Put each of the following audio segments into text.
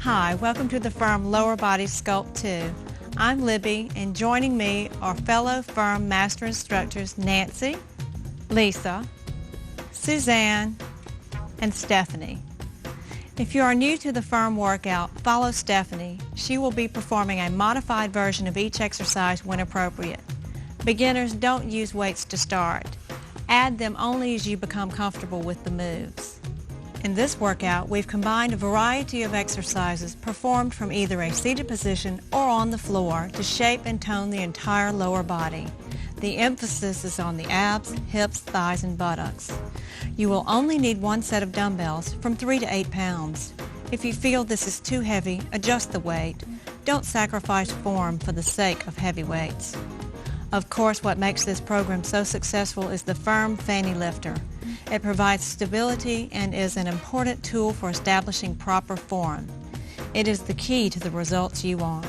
Hi, welcome to the Firm Lower Body Sculpt 2. I'm Libby, and joining me are fellow Firm Master Instructors Nancy, Lisa, Suzanne, and Stephanie. If you are new to the Firm workout, follow Stephanie. She will be performing a modified version of each exercise when appropriate. Beginners don't use weights to start. Add them only as you become comfortable with the moves. In this workout, we've combined a variety of exercises performed from either a seated position or on the floor to shape and tone the entire lower body. The emphasis is on the abs, hips, thighs, and buttocks. You will only need one set of dumbbells from 3 to 8 pounds. If you feel this is too heavy, adjust the weight. Don't sacrifice form for the sake of heavy weights. Of course, what makes this program so successful is the Firm Fanny Lifter. It provides stability and is an important tool for establishing proper form. It is the key to the results you want.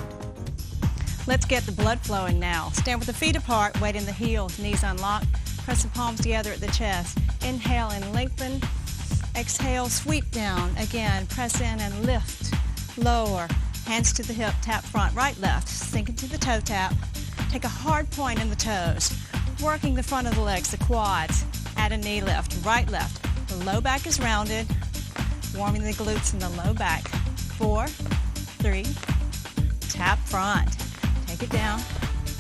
Let's get the blood flowing now. Stand with the feet apart, weight in the heels, knees unlocked. Press the palms together at the chest. Inhale and lengthen. Exhale, sweep down. Again, press in and lift. Lower. Hands to the hip, tap front, right, left. Sink into the toe tap. Take a hard point in the toes. Working the front of the legs, the quads. Add a knee lift, right, left. The low back is rounded. Warming the glutes in the low back. 4, 3, tap front. Take it down.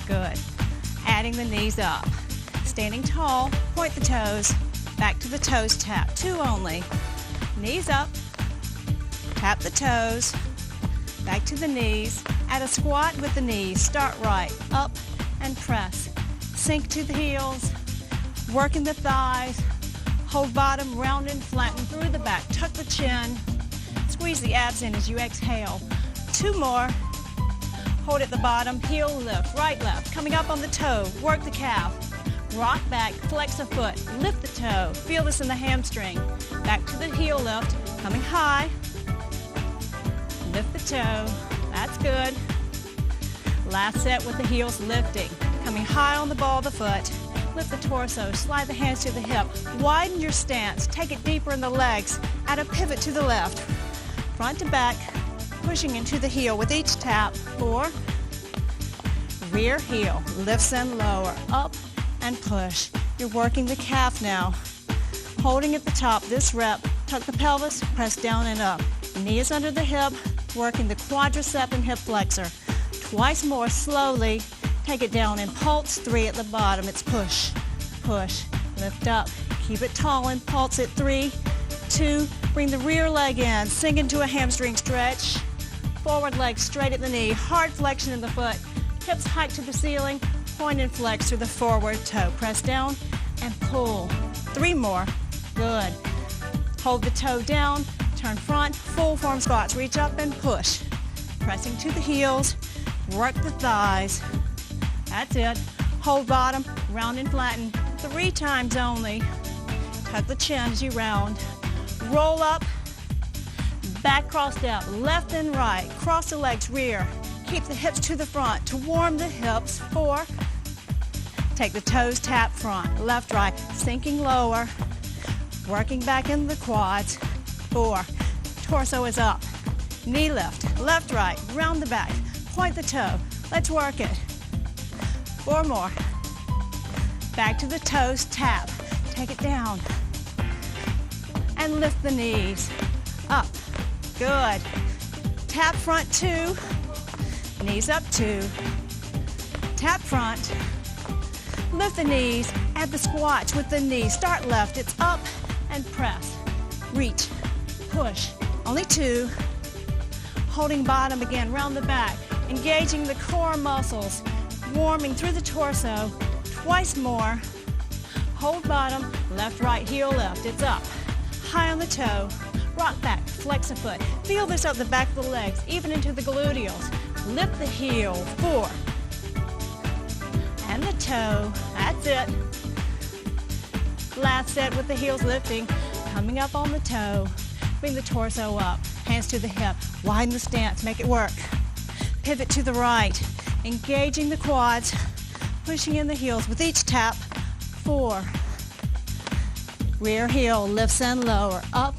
Good. Adding the knees up. Standing tall, point the toes. Back to the toes, tap. 2 only. Knees up. Tap the toes. Back to the knees. Add a squat with the knees. Start right. Up and press. Sink to the heels. Working the thighs. Hold bottom, round and flatten through the back. Tuck the chin. Squeeze the abs in as you exhale. 2 more. Hold at the bottom, heel lift, right, left. Coming up on the toe, work the calf. Rock back, flex a foot, lift the toe. Feel this in the hamstring. Back to the heel lift, coming high. Lift the toe, that's good. Last set with the heels lifting. Coming high on the ball of the foot. Lift the torso, slide the hands to the hip. Widen your stance, take it deeper in the legs. Add a pivot to the left. Front to back, pushing into the heel with each tap. 4, rear heel, lifts and lower, up and push. You're working the calf now. Holding at the top, this rep, tuck the pelvis, press down and up. Knee is under the hip, working the quadricep and hip flexor. Twice more slowly. Take it down and pulse. 3 at the bottom. It's push, push, lift up. Keep it tall and pulse at 3, 2. Bring the rear leg in. Sink into a hamstring stretch. Forward leg straight at the knee. Hard flexion in the foot. Hips hike to the ceiling. Point and flex through the forward toe. Press down and pull. 3 more. Good. Hold the toe down. Turn front. Full form squats. Reach up and push. Pressing to the heels. Work the thighs. That's it. Hold bottom, round and flatten. 3 times only. Tuck the chin as you round. Roll up, back cross step, left and right. Cross the legs, rear. Keep the hips to the front to warm the hips. 4. Take the toes, tap front, left, right, sinking lower. Working back into the quads. 4. Torso is up. Knee lift, left, right, round the back. Point the toe. Let's work it. 4 more. Back to the toes, tap. Take it down. And lift the knees. Up. Good. Tap front 2. Knees up 2. Tap front. Lift the knees. Add the squats with the knees. Start left. It's up and press. Reach. Push. Only 2. Holding bottom again, round the back. Engaging the core muscles. Warming through the torso. Twice more. Hold bottom, left, right, heel lift. It's up. High on the toe. Rock back, flex a foot. Feel this up the back of the legs, even into the gluteals. Lift the heel. 4. And the toe. That's it. Last set with the heels lifting. Coming up on the toe. Bring the torso up. Hands to the hip. Widen the stance. Make it work. Pivot to the right. Engaging the quads, pushing in the heels with each tap. 4. Rear heel lifts and lower, up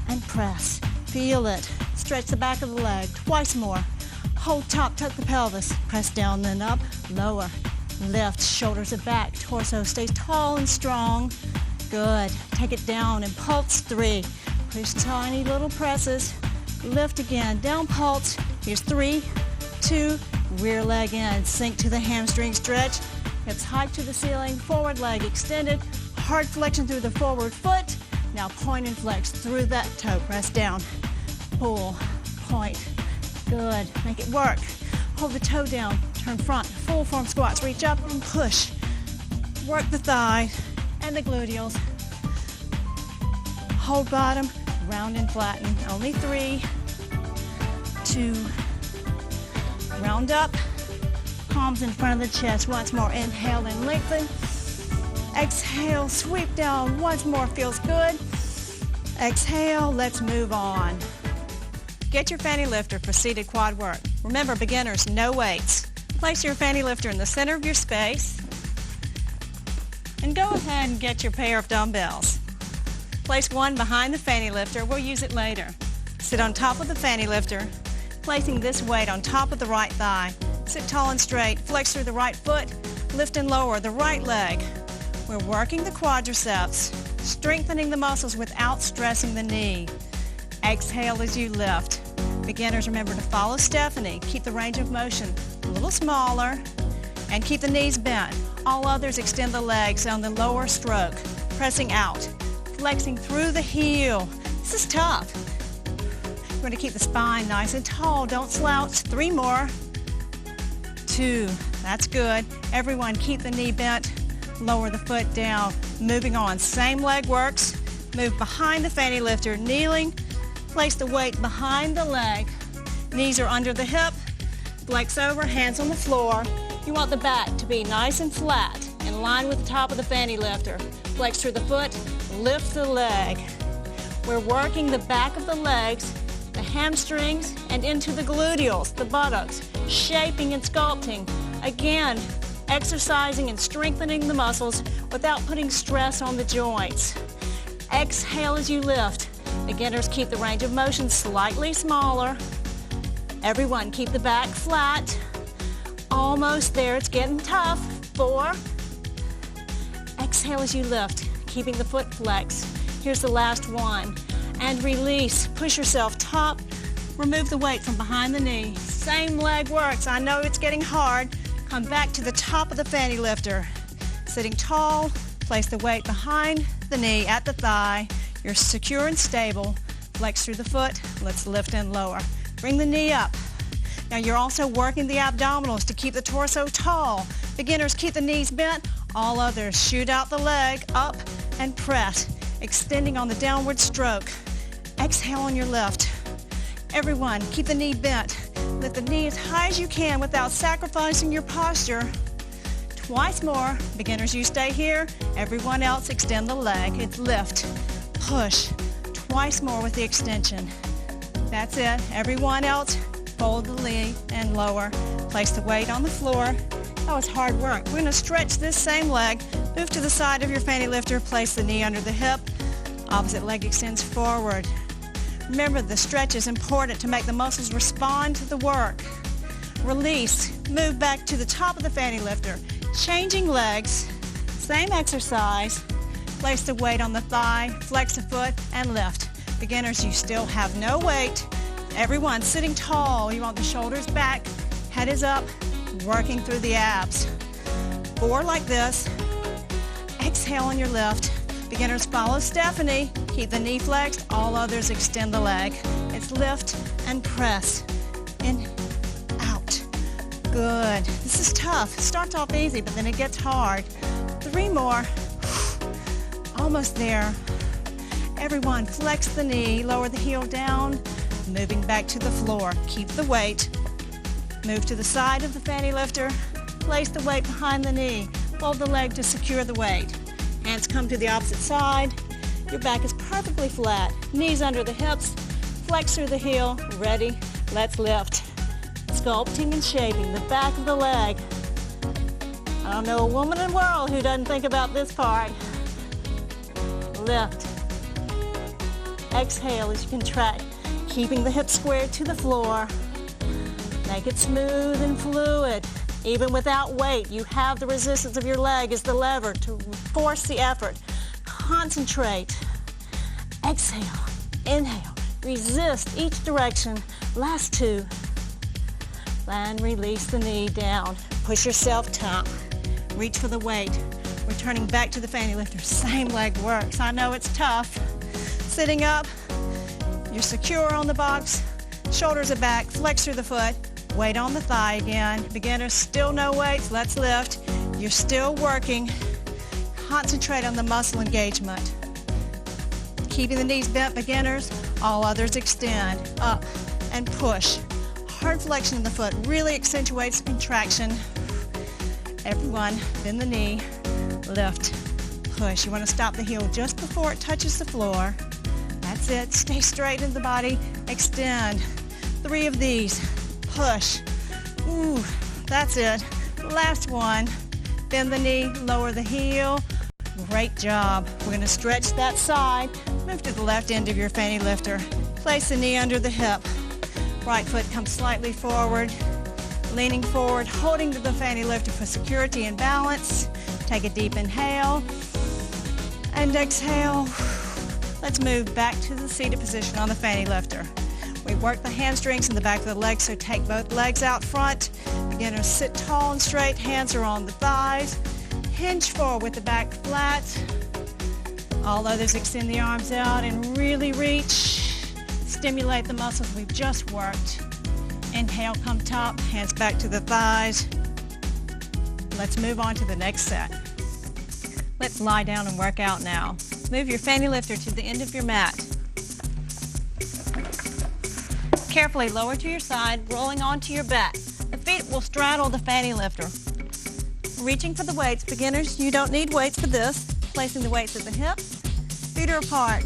and press. Feel it. stretch the back of the leg. Twice more. Hold top, tuck the pelvis. Press down, then up, lower. Lift, shoulders are back. Torso stays tall and strong. Good. Take it down and pulse 3. Push tiny little presses. Lift again, down pulse. Here's 3, 2, rear leg in. Sink to the hamstring stretch. Hips hike to the ceiling, forward leg extended. Hard flexion through the forward foot. Now point and flex through that toe. Press down. Pull, point. Good. Make it work. Hold the toe down. Turn front. Full form squats. Reach up and push. Work the thigh and the gluteals. Hold bottom. Round and flatten. Only 3, 2. Round up. Palms in front of the chest. Once more. Inhale and lengthen. Exhale. Sweep down. Once more. Feels good. Exhale. Let's move on. Get your fanny lifter for seated quad work. Remember, beginners, no weights. Place your fanny lifter in the center of your space. And go ahead and get your pair of dumbbells. Place one behind the fanny lifter. We'll use it later. Sit on top of the fanny lifter, placing this weight on top of the right thigh. Sit tall and straight. Flex through the right foot. Lift and lower the right leg. We're working the quadriceps, strengthening the muscles without stressing the knee. Exhale as you lift. Beginners, remember to follow Stephanie. Keep the range of motion a little smaller and keep the knees bent. All others extend the legs on the lower stroke, pressing out, flexing through the heel. This is tough. We're going to keep the spine nice and tall. Don't slouch. 3 more. 2. That's good. Everyone keep the knee bent. Lower the foot down. Moving on. Same leg works. Move behind the fanny lifter, kneeling. Place the weight behind the leg. Knees are under the hip. Flex over, hands on the floor. You want the back to be nice and flat, in line with the top of the fanny lifter. Flex through the foot, lift the leg. We're working the back of the legs, the hamstrings, and into the gluteals, the buttocks, shaping and sculpting. Again, exercising and strengthening the muscles without putting stress on the joints. Exhale as you lift. Beginners keep the range of motion slightly smaller. Everyone keep the back flat. Almost there, it's getting tough. 4. Exhale as you lift, keeping the foot flexed. Here's the last one. And release, push yourself top. Remove the weight from behind the knee. Same leg works, I know it's getting hard. Come back to the top of the fanny lifter. Sitting tall, place the weight behind the knee at the thigh. You're secure and stable. Flex through the foot. Let's lift and lower. Bring the knee up. Now you're also working the abdominals to keep the torso tall. Beginners keep the knees bent. All others shoot out the leg, up and press, extending on the downward stroke. Exhale on your lift. Everyone, keep the knee bent. Lift the knee as high as you can without sacrificing your posture. Twice more. Beginners, you stay here. Everyone else, extend the leg. It's lift. Push. Twice more with the extension. That's it. Everyone else, fold the knee and lower. Place the weight on the floor. That was hard work. We're going to stretch this same leg. Move to the side of your fanny lifter. Place the knee under the hip. Opposite leg extends forward. Remember, the stretch is important to make the muscles respond to the work. Release. Move back to the top of the fanny lifter. Changing legs. Same exercise. Place the weight on the thigh, flex the foot, and lift. Beginners, you still have no weight. Everyone sitting tall. You want the shoulders back, head is up, working through the abs. 4 like this. Exhale on your lift. Beginners, follow Stephanie. Keep the knee flexed. All others extend the leg. It's lift and press. In, out. Good. This is tough. It starts off easy, but then it gets hard. 3 more. Almost there. Everyone, flex the knee, lower the heel down, moving back to the floor. Keep the weight. Move to the side of the fanny lifter. Place the weight behind the knee. Fold the leg to secure the weight. Hands come to the opposite side. Your back is perfectly flat. Knees under the hips. Flex through the heel. Ready? Let's lift. Sculpting and shaping the back of the leg. I don't know a woman in the world who doesn't think about this part. Lift. Exhale as you contract. Keeping the hips squared to the floor. Make it smooth and fluid. Even without weight, you have the resistance of your leg as the lever to force the effort. Concentrate. Exhale, inhale, resist each direction. Last two. And release the knee down. Push yourself top. Reach for the weight. Returning back to the fanny lifter. Same leg works. I know it's tough. Sitting up, you're secure on the box. Shoulders are back, flex through the foot. Weight on the thigh again. Beginners, still no weights. Let's lift. You're still working. Concentrate on the muscle engagement. Keeping the knees bent, beginners. All others extend. Up and push. Hard flexion in the foot really accentuates contraction. Everyone, bend the knee. Lift. Push. You want to stop the heel just before it touches the floor. That's it. Stay straight in the body. Extend. 3 of these. Push. Ooh, that's it. Last one. Bend the knee, lower the heel. Great job. We're going to stretch that side. Move to the left end of your fanny lifter. Place the knee under the hip. Right foot comes slightly forward. Leaning forward, holding to the fanny lifter for security and balance. Take a deep inhale. And exhale. Let's move back to the seated position on the fanny lifter. We work the hamstrings in the back of the legs, so take both legs out front. Beginners, sit tall and straight, hands are on the thighs. Hinge forward with the back flat. All others, extend the arms out and really reach. Stimulate the muscles we've just worked. Inhale, come top, hands back to the thighs. Let's move on to the next set. Let's lie down and work out now. Move your fanny lifter to the end of your mat. Carefully lower to your side, rolling onto your back. The feet will straddle the fanny lifter. Reaching for the weights. Beginners, you don't need weights for this. Placing the weights at the hips. Feet are apart.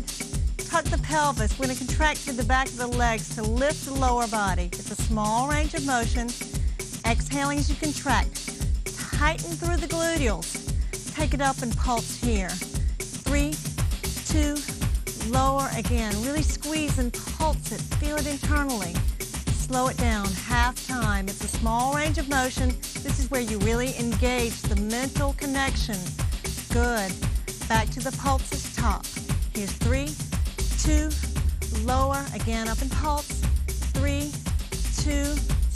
Tuck the pelvis. We're going to contract through the back of the legs to lift the lower body. It's a small range of motion. Exhaling as you contract. Tighten through the gluteals. Take it up and pulse here. 3, 2, lower again. Really squeeze and pulse it. Feel it internally. Slow it down. Half time. It's a small range of motion. This is where you really engage the mental connection. Good. Back to the pulses top. Here's 3, 2, lower. Again, up and pulse. 3, 2,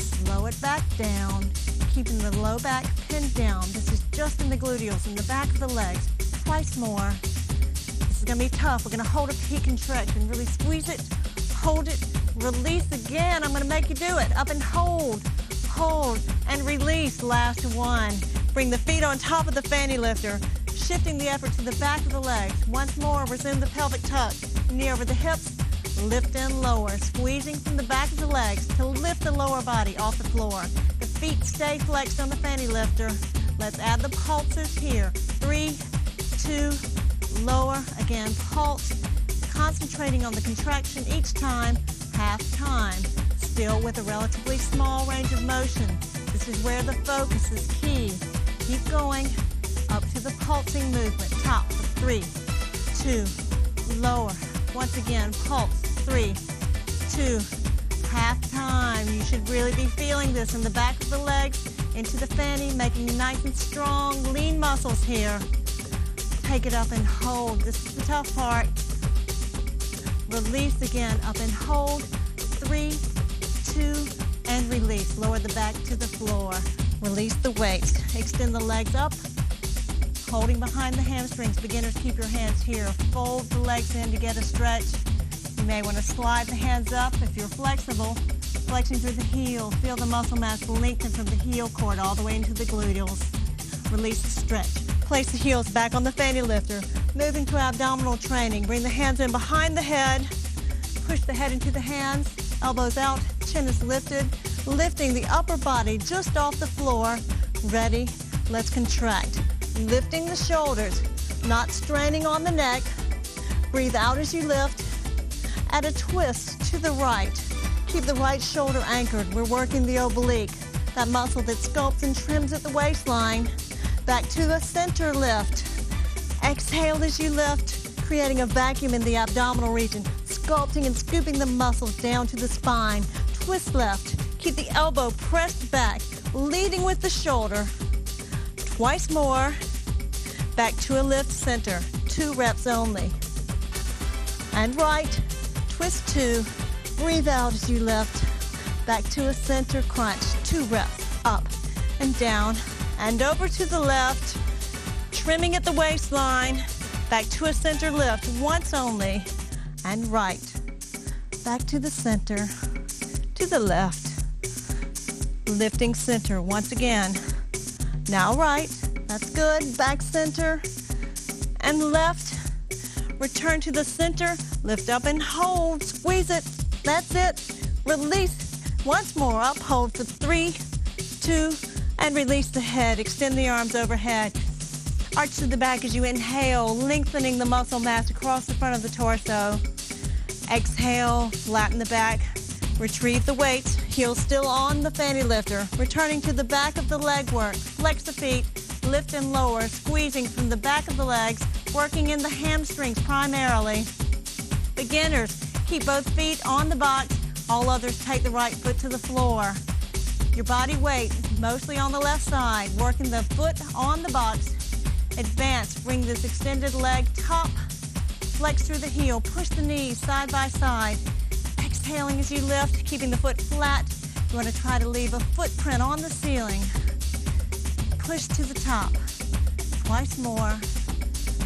slow it back down. Keeping the low back pinned down. This is just in the gluteals, in the back of the legs. Twice more. This is going to be tough. We're going to hold a peak contraction. Really squeeze it, hold it, release again. I'm going to make you do it. Up and hold, hold, and release. Last one. Bring the feet on top of the fanny lifter, shifting the effort to the back of the legs. Once more, resume the pelvic tuck. Knee over the hips, lift and lower. Squeezing from the back of the legs to lift the lower body off the floor. The feet stay flexed on the fanny lifter. Let's add the pulses here. 3, 2, lower. Again, pulse. Concentrating on the contraction each time, half time. Still with a relatively small range of motion. This is where the focus is key. Keep going up to the pulsing movement. Top for 3, 2, lower. Once again, pulse. 3, 2, half time. You should really be feeling this in the back of the legs, into the fanny, making nice and strong, lean muscles here. Take it up and hold. This is the tough part. Release again, up and hold. 3, 2, and release. Lower the back to the floor. Release the weights. Extend the legs up, holding behind the hamstrings. Beginners, keep your hands here. Fold the legs in to get a stretch. You may want to slide the hands up if you're flexible. Flexing through the heel. Feel the muscle mass lengthen from the heel cord all the way into the gluteals. Release the stretch. Place the heels back on the fanny lifter. Moving to abdominal training. Bring the hands in behind the head. Push the head into the hands. Elbows out. Chin is lifted. Lifting the upper body just off the floor. Ready? Let's contract. Lifting the shoulders. Not straining on the neck. Breathe out as you lift. Add a twist to the right. Keep the right shoulder anchored. We're working the oblique. That muscle that sculpts and trims at the waistline. Back to the center lift. Exhale as you lift, creating a vacuum in the abdominal region. sculpting and scooping the muscles down to the spine. Twist left. Keep the elbow pressed back, leading with the shoulder. Twice more. Back to a lift center. 2 reps only. And right. Twist 2. Breathe out as you lift. Back to a center crunch. 2 reps. Up and down. And over to the left. Trimming at the waistline. Back to a center lift. Once only. And right. Back to the center. To the left. Lifting center once again. Now right. That's good. Back center. And left. Return to the center. Lift up and hold. Squeeze it. That's it. Release. Once more. Up. Hold for 3, 2, and release the head. Extend the arms overhead. Arch to the back as you inhale, lengthening the muscle mass across the front of the torso. Exhale, flatten the back. Retrieve the weights. Heels still on the fanny lifter. Returning to the back of the leg work. Flex the feet. Lift and lower, squeezing from the back of the legs, working in the hamstrings primarily. Beginners, keep both feet on the box. All others take the right foot to the floor. Your body weight mostly on the left side, working the foot on the box. Advance, bring this extended leg top, flex through the heel, push the knees side by side. Exhaling as you lift, keeping the foot flat. You want to try to leave a footprint on the ceiling. Push to the top. Twice more.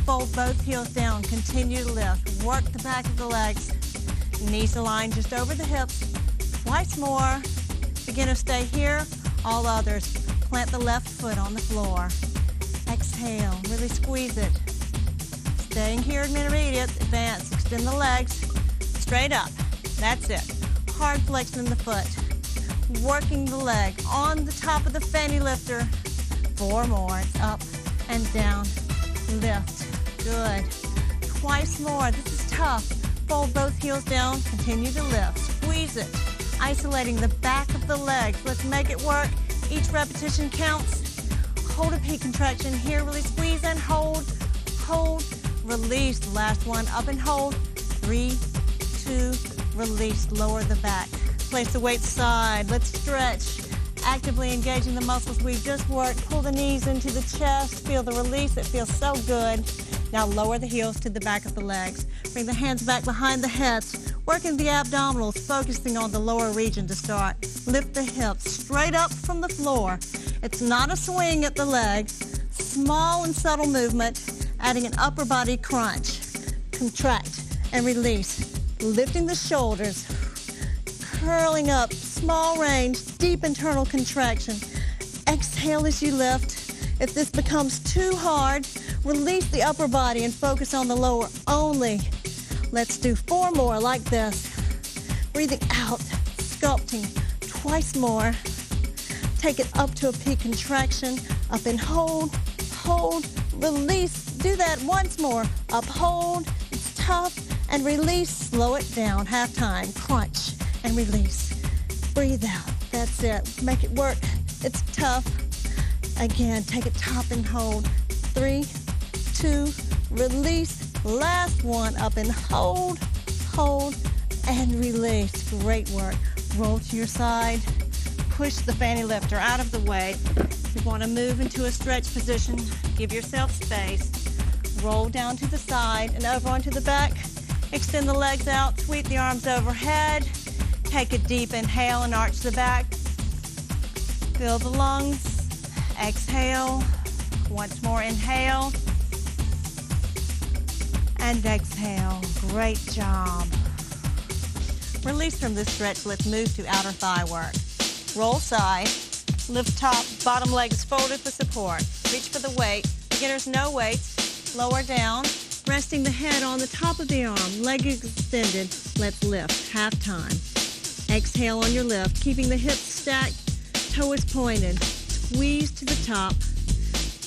Fold both heels down. Continue to lift. Work the back of the legs. Knees aligned just over the hips. Twice more. Beginner, stay here. All others, plant the left foot on the floor. Exhale. Really squeeze it. Staying here, intermediate. Advance. Extend the legs. Straight up. That's it. Hard flexing the foot. Working the leg on the top of the fanny lifter. 4 more. It's up and down. Lift. Good. Twice more. This is tough. Fold both heels down. Continue to lift. Squeeze it. Isolating the back of the legs. Let's make it work. Each repetition counts. Hold a peak contraction here. Really squeeze and hold. Hold. Release. The last one. Up and hold. 3, 2, release. Lower the back. Place the weight side. Let's stretch. Actively engaging the muscles we've just worked. Pull the knees into the chest. Feel the release. It feels so good. Now lower the heels to the back of the legs. Bring the hands back behind the heads. Working the abdominals, focusing on the lower region to start. Lift the hips straight up from the floor. It's not a swing at the leg. Small and subtle movement, adding an upper body crunch. Contract and release. Lifting the shoulders. Curling up, small range, deep internal contraction. Exhale as you lift. If this becomes too hard, release the upper body and focus on the lower only. Let's do 4 more like this. Breathing out, sculpting. Twice more. Take it up to a peak contraction. Up and hold, hold, release. Do that once more. Up, hold. It's tough. And release. Slow it down. Half time. Crunch. And release. Breathe out. That's it. Make it work. It's tough. Again, take it top and hold. 3, 2, release. Last one. Up and hold, hold, and release. Great work. Roll to your side. Push the fanny lifter out of the way. You want to move into a stretch position. Give yourself space. Roll down to the side and over onto the back. Extend the legs out. Sweep the arms overhead. Take a deep inhale and arch the back. Fill the lungs. Exhale. Once more, inhale. And exhale. Great job. Release from this stretch. Let's move to outer thigh work. Roll side. Lift top. Bottom leg is folded for support. Reach for the weight. Beginners, no weights. Lower down. Resting the head on the top of the arm. Leg extended. Let's lift. Half time. Exhale on your lift, keeping the hips stacked, toe is pointed. Squeeze to the top.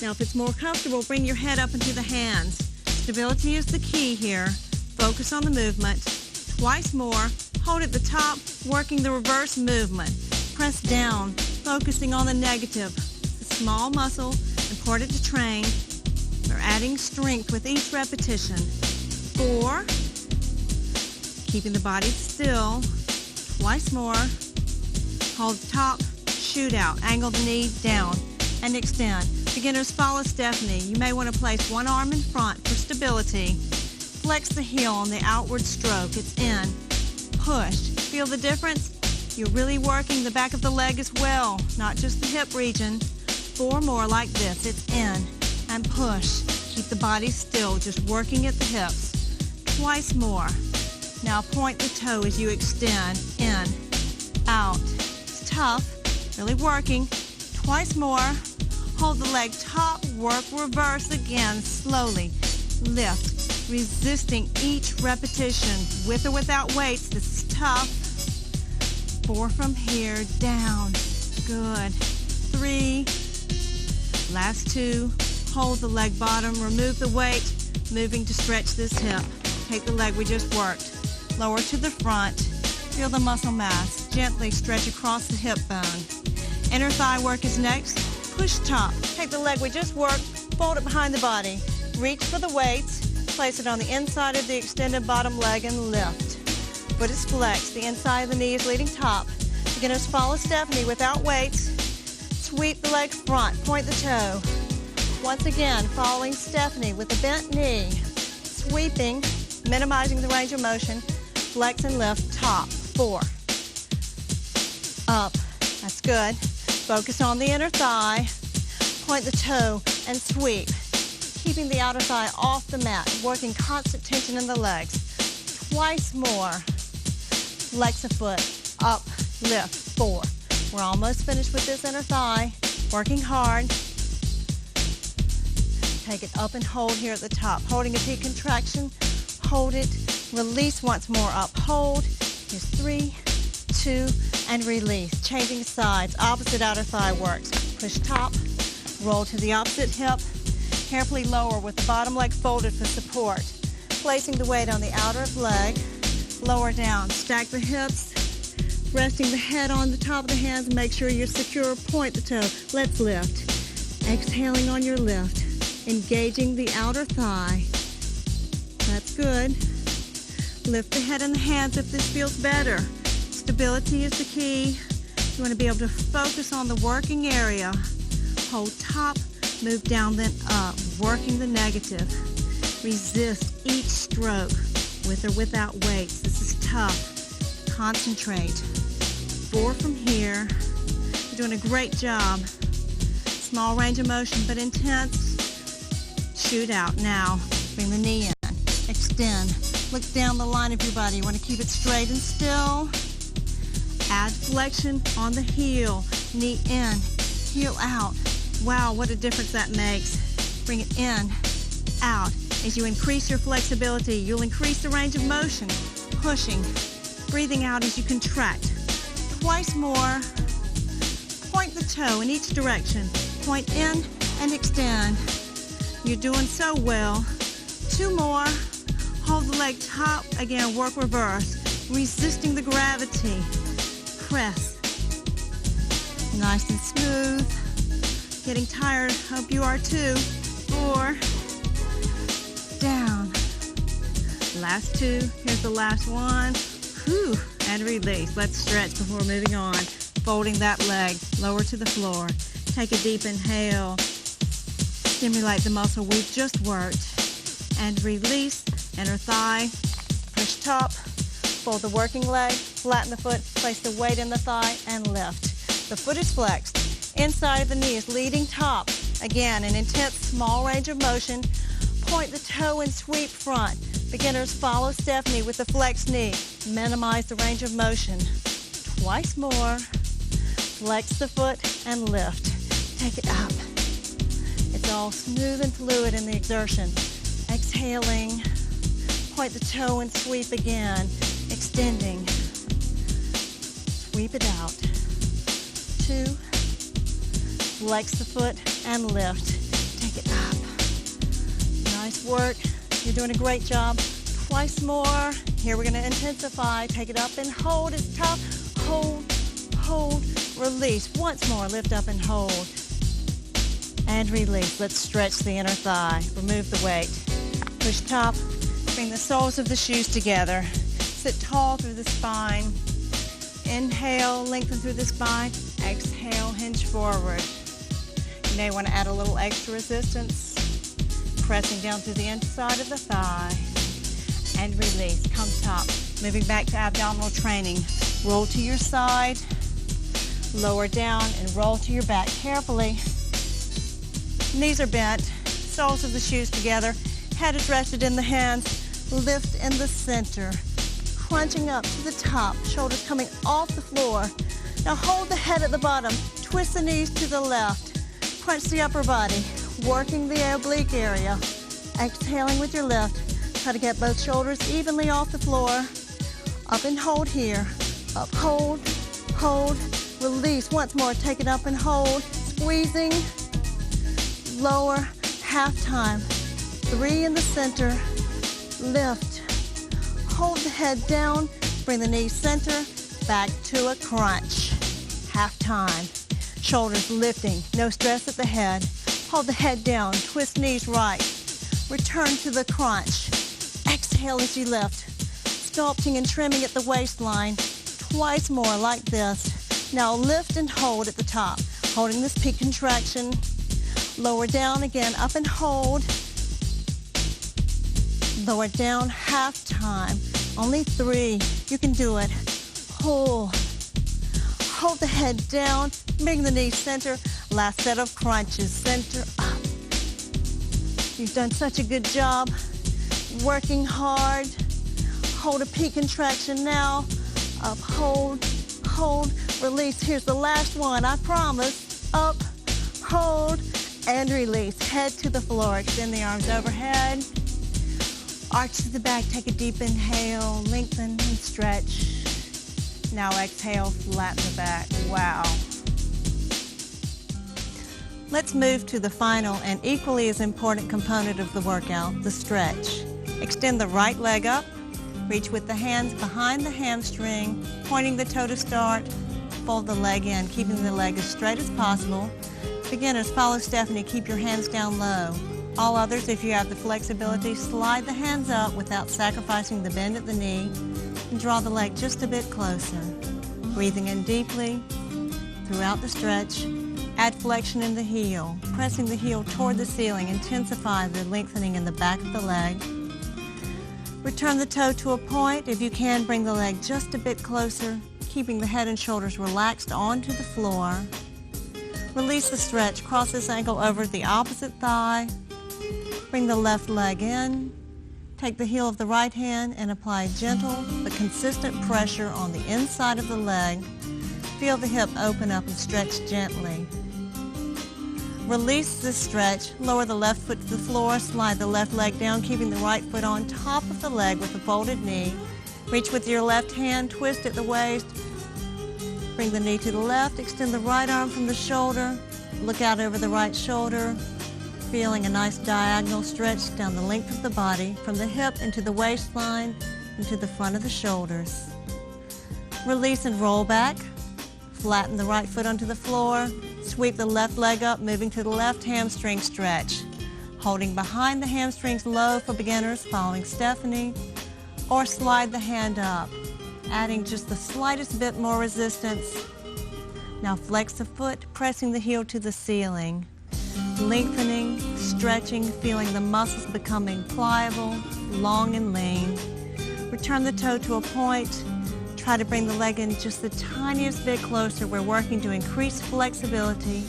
Now if it's more comfortable, bring your head up into the hands. Stability is the key here. Focus on the movement. Twice more. Hold at the top, working the reverse movement. Press down, focusing on the negative. The small muscle, important to train. We're adding strength with each repetition. 4. keeping the body still. Twice more. Hold top, shoot out. Angle the knee down and extend. Beginners follow Stephanie. You may want to place one arm in front for stability. Flex the heel on the outward stroke. It's in. Push. Feel the difference? You're really working the back of the leg as well, not just the hip region. 4 more like this. It's in and push. Keep the body still, just working at the hips. Twice more. Now point the toe as you extend. In, out. It's tough. Really working. Twice more. Hold the leg top. Work reverse again. Slowly. Lift. Resisting each repetition. With or without weights. This is tough. 4 from here. Down. Good. 3. Last 2. Hold the leg bottom. Remove the weight. Moving to stretch this hip. Take the leg we just worked. Lower to the front. Feel the muscle mass. Gently stretch across the hip bone. Inner thigh work is next. Push top. Take the leg we just worked. Fold it behind the body. Reach for the weights. Place it on the inside of the extended bottom leg and lift. Foot is flexed. The inside of the knee is leading top. Beginners follow Stephanie without weights. Sweep the leg front. Point the toe. Once again, following Stephanie with a bent knee. Sweeping, minimizing the range of motion. Flex and lift, top. 4. Up. That's good. Focus on the inner thigh. Point the toe and sweep. Keeping the outer thigh off the mat. Working constant tension in the legs. Twice more. Flex a foot. Up. Lift. 4. We're almost finished with this inner thigh. Working hard. Take it up and hold here at the top. Holding a deep contraction. Hold it. Release once more up. Hold. Here's 3, 2, and release. Changing sides. Opposite outer thigh works. Push top. Roll to the opposite hip. Carefully lower with the bottom leg folded for support. Placing the weight on the outer leg. Lower down. Stack the hips. Resting the head on the top of the hands. Make sure you're secure. Point the toe. Let's lift. Exhaling on your lift. Engaging the outer thigh. That's good. Lift the head and the hands if this feels better. Stability is the key. You want to be able to focus on the working area. Hold top, move down, then up. Working the negative. Resist each stroke with or without weights. This is tough. Concentrate. 4 from here. You're doing a great job. Small range of motion, but intense. Shoot out now. Bring the knee in. Extend. Look down the line of your body. You want to keep it straight and still. Add flexion on the heel. Knee in. Heel out. Wow, what a difference that makes. Bring it in. Out. As you increase your flexibility, you'll increase the range of motion. Pushing. Breathing out as you contract. Twice more. Point the toe in each direction. Point in and extend. You're doing so well. 2 more. Hold the leg top. Again, work reverse. Resisting the gravity. Press. Nice and smooth. Getting tired. Hope you are too. 4. Down. Last 2. Here's the last one. Whew. And release. Let's stretch before moving on. Folding that leg. Lower to the floor. Take a deep inhale. Stimulate the muscle we've just worked. And release. Inner thigh. Push top. Fold the working leg. Flatten the foot. Place the weight in the thigh and lift. The foot is flexed. Inside of the knee is leading top. Again, an intense small range of motion. Point the toe and sweep front. Beginners follow Stephanie with the flexed knee. Minimize the range of motion. Twice more. Flex the foot and lift. Take it up. It's all smooth and fluid in the exertion. Exhaling. Point the toe and sweep again. Extending. Sweep it out. 2. Flex the foot and lift. Take it up. Nice work. You're doing a great job. Twice more. Here we're going to intensify. Take it up and hold. It's tough. Hold, hold, release. Once more. Lift up and hold. And release. Let's stretch the inner thigh. Remove the weight. Push top. Bring the soles of the shoes together. Sit tall through the spine. Inhale, lengthen through the spine. Exhale, hinge forward. You may want to add a little extra resistance. Pressing down through the inside of the thigh. And release. Come top. Moving back to abdominal training. Roll to your side. Lower down and roll to your back carefully. Knees are bent. Soles of the shoes together. Head is rested in the hands. Lift in the center. Crunching up to the top. Shoulders coming off the floor. Now hold the head at the bottom. Twist the knees to the left. Crunch the upper body. Working the oblique area. Exhaling with your lift. Try to get both shoulders evenly off the floor. Up and hold here. Up, hold, hold, release. Once more, take it up and hold. Squeezing. Lower, half time. 3 in the center. Lift. Hold the head down. Bring the knees center. Back to a crunch. Half time. Shoulders lifting. No stress at the head. Hold the head down. Twist knees right. Return to the crunch. Exhale as you lift. Sculpting and trimming at the waistline. Twice more like this. Now lift and hold at the top. Holding this peak contraction. Lower down again. Up and hold. Lower down, half time. Only 3. You can do it. Pull. Hold the head down. Bring the knees center. Last set of crunches. Center up. You've done such a good job. Working hard. Hold a peak contraction now. Up, hold, hold, release. Here's the last one, I promise. Up, hold, and release. Head to the floor. Extend the arms overhead. Arch to the back. Take a deep inhale. Lengthen and stretch. Now exhale, flatten the back. Wow. Let's move to the final and equally as important component of the workout, the stretch. Extend the right leg up. Reach with the hands behind the hamstring, pointing the toe to start. Fold the leg in, keeping the leg as straight as possible. Beginners, follow Stephanie. Keep your hands down low. All others, if you have the flexibility, slide the hands up without sacrificing the bend at the knee and draw the leg just a bit closer. Breathing in deeply throughout the stretch. Add flexion in the heel, pressing the heel toward the ceiling. Intensify the lengthening in the back of the leg. Return the toe to a point. If you can, bring the leg just a bit closer, keeping the head and shoulders relaxed onto the floor. Release the stretch. Cross this ankle over the opposite thigh. Bring the left leg in. Take the heel of the right hand and apply gentle but consistent pressure on the inside of the leg. Feel the hip open up and stretch gently. Release this stretch. Lower the left foot to the floor. Slide the left leg down, keeping the right foot on top of the leg with a folded knee. Reach with your left hand, twist at the waist. Bring the knee to the left. Extend the right arm from the shoulder. Look out over the right shoulder. Feeling a nice diagonal stretch down the length of the body, from the hip into the waistline, into the front of the shoulders. Release and roll back. Flatten the right foot onto the floor. Sweep the left leg up, moving to the left hamstring stretch. Holding behind the hamstrings low for beginners, following Stephanie. Or slide the hand up, adding just the slightest bit more resistance. Now flex the foot, pressing the heel to the ceiling. Lengthening, stretching, feeling the muscles becoming pliable, long and lean. Return the toe to a point. Try to bring the leg in just the tiniest bit closer. We're working to increase flexibility.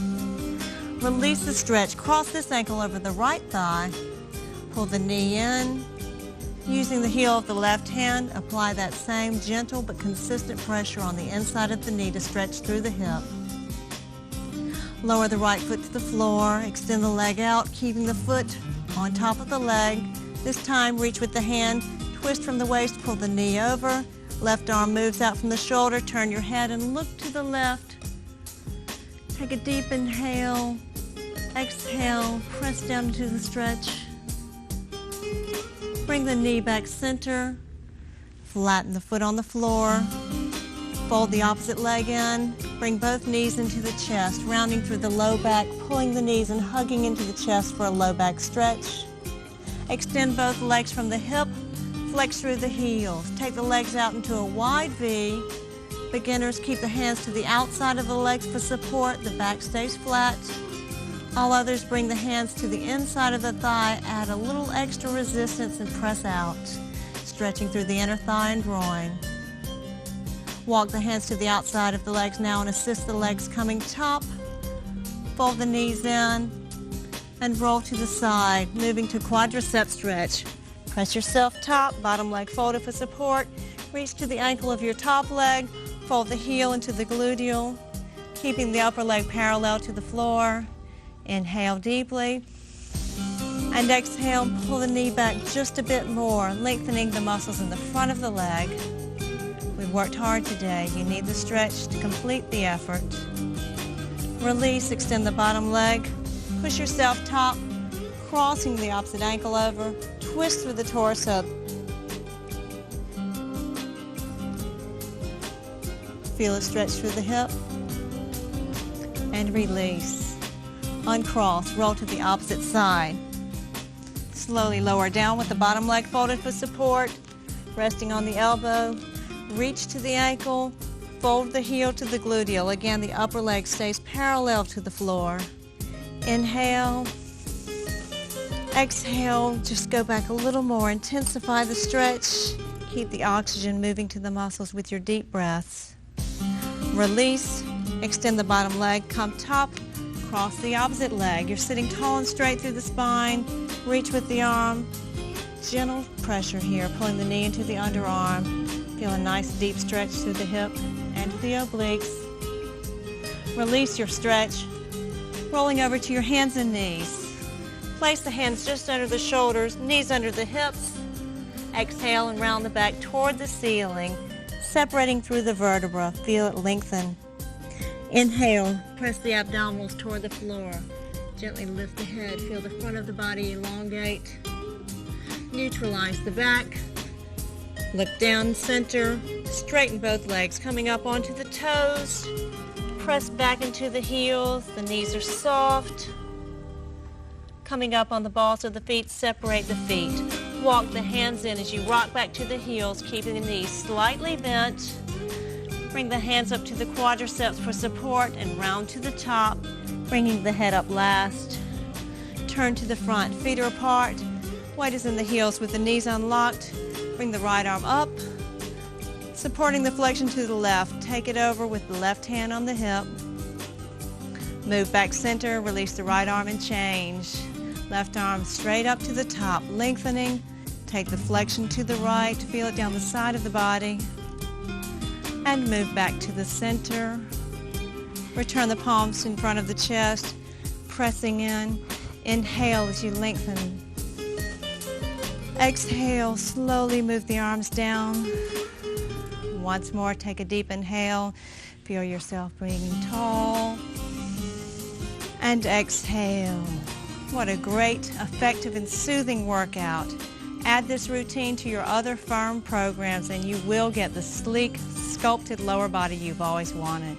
Release the stretch. Cross this ankle over the right thigh. Pull the knee in. Using the heel of the left hand, apply that same gentle but consistent pressure on the inside of the knee to stretch through the hip. Lower the right foot to the floor. Extend the leg out, keeping the foot on top of the leg. This time, reach with the hand. Twist from the waist, pull the knee over. Left arm moves out from the shoulder. Turn your head and look to the left. Take a deep inhale. Exhale. Press down into the stretch. Bring the knee back center. Flatten the foot on the floor. Fold the opposite leg in. Bring both knees into the chest, rounding through the low back, pulling the knees and hugging into the chest for a low back stretch. Extend both legs from the hip. Flex through the heels. Take the legs out into a wide V. Beginners keep the hands to the outside of the legs for support. The back stays flat. All others bring the hands to the inside of the thigh. Add a little extra resistance and press out, stretching through the inner thigh and groin. Walk the hands to the outside of the legs now and assist the legs coming top. Fold the knees in and roll to the side, moving to quadricep stretch. Press yourself top, bottom leg folded for support. Reach to the ankle of your top leg. Fold the heel into the gluteal, keeping the upper leg parallel to the floor. Inhale deeply. And exhale, pull the knee back just a bit more, lengthening the muscles in the front of the leg. We've worked hard today. You need the stretch to complete the effort. Release, extend the bottom leg. Push yourself top, crossing the opposite ankle over. Twist through the torso. Feel a stretch through the hip. And release. Uncross, roll to the opposite side. Slowly lower down with the bottom leg folded for support. Resting on the elbow. Reach to the ankle. Fold the heel to the gluteal. Again, the upper leg stays parallel to the floor. Inhale. Exhale, just go back a little more. Intensify the stretch. Keep the oxygen moving to the muscles with your deep breaths. Release, extend the bottom leg, come top, cross the opposite leg. You're sitting tall and straight through the spine. Reach with the arm. Gentle pressure here, pulling the knee into the underarm. Feel a nice deep stretch through the hip and to the obliques. Release your stretch, rolling over to your hands and knees. Place the hands just under the shoulders, knees under the hips. Exhale and round the back toward the ceiling, separating through the vertebra. Feel it lengthen. Inhale, press the abdominals toward the floor. Gently lift the head, feel the front of the body elongate. Neutralize the back. Look down center, straighten both legs, coming up onto the toes. Press back into the heels, the knees are soft. Coming up on the balls of the feet, separate the feet. Walk the hands in as you rock back to the heels, keeping the knees slightly bent. Bring the hands up to the quadriceps for support and round to the top, bringing the head up last. Turn to the front, feet are apart. Weight is in the heels with the knees unlocked. Bring the right arm up, supporting the flexion to the left. Take it over with the left hand on the hip. Move back center, release the right arm and change. Left arm straight up to the top, lengthening. Take the flexion to the right, feel it down the side of the body. And move back to the center. Return the palms in front of the chest, pressing in. Inhale as you lengthen. Exhale, slowly move the arms down. Once more, take a deep inhale. Feel yourself breathing tall. And exhale. What a great, effective, and soothing workout. Add this routine to your other firm programs and you will get the sleek, sculpted lower body you've always wanted.